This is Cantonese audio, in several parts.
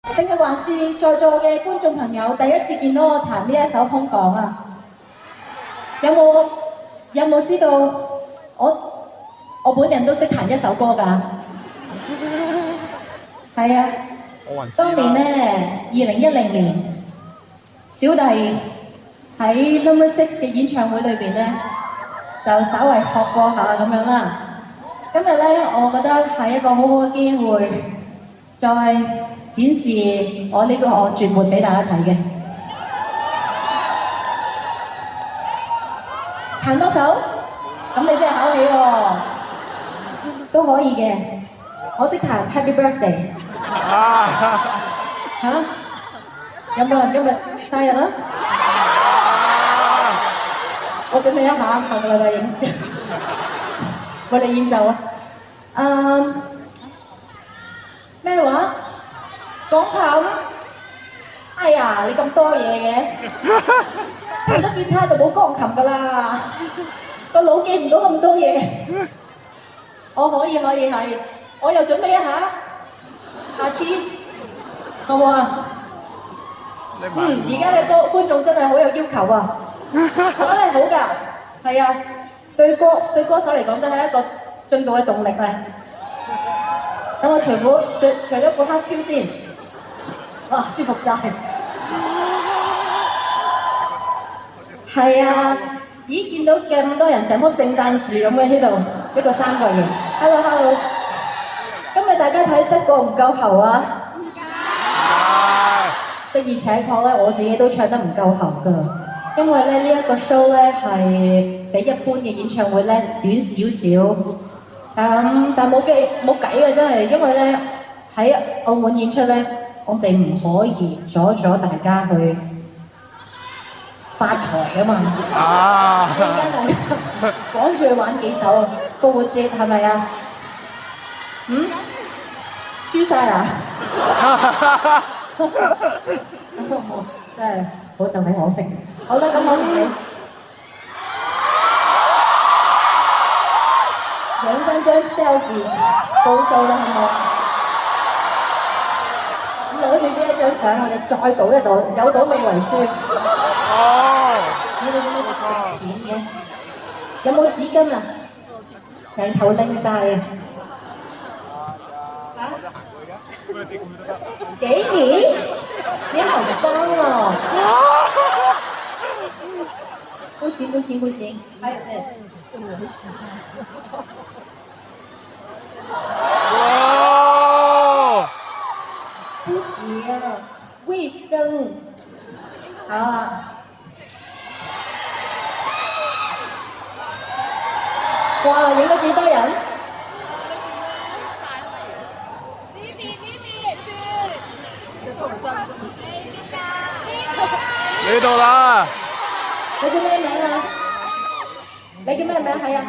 定係還是在座嘅觀眾朋友第一次見到我彈呢一首《空港》啊？有冇知道我本人都識彈一首歌㗎？係啊，當年呢，2010年，小弟喺 Number Six 嘅演唱會裏邊呢，就稍為學過下咁樣啦。今日呢，我覺得係一個好好嘅機會，再展示我呢個絕活俾大家睇嘅。彈多首，咁你真係考起喎，都可以嘅。我識彈 Happy Birthday。嚇？有冇人今日生日啊？我準備一下，下個禮拜影，我哋演奏啊。咩話？鋼琴？哎呀，你咁多嘢嘅，彈咗吉他就冇鋼琴㗎啦，個腦記唔到咁多嘢。我可以，我又準備一下，下次好唔好啊？而家嘅觀眾真係好有要求啊！我覺得係好㗎，係啊，對歌手嚟講都係一個進步嘅動力咧。等我除咗副黑超先，哇，舒服晒。係啊，咦，見到咁多人成棵聖誕樹咁嘅喺度，一個三角形。Hello， 今日大家睇得夠唔夠喉啊？的而且確咧，我自己都唱得唔夠喉㗎，因為咧呢一個 show 咧係比一般嘅演唱會咧短少少。但冇計嘅真係，因為咧喺澳門演出咧，我哋唔可以阻大家去發財㗎嘛。一陣間大家趕住去玩幾首復活節係咪啊？輸晒啦！真係好戥你可惜。好啦，咁我同你影翻張 selfie 報數啦，好唔好啊？咁攞住呢一張相，我哋再賭一賭，有賭未為輸。你哋做咩片嘅？有冇紙巾啊？成頭拎晒啊！幾年？你好髒哦！不行，還有這。哇！不行，衛生。好啊。哇！影咗幾多人？呢度啦！你叫咩名啊？你叫咩名？係啊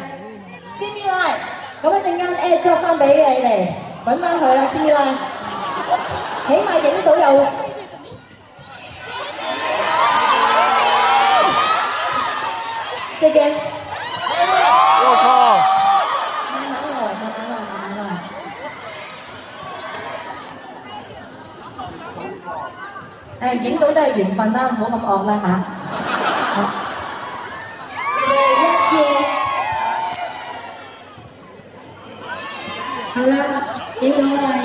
，Simi Line。咁一陣間 add 咗翻俾你哋，揾翻佢啦 ，Simi Line。起碼影到有。這邊。我靠！慢慢來。影到都係緣分啦，唔好咁惡啦嚇。好啦，影到啦。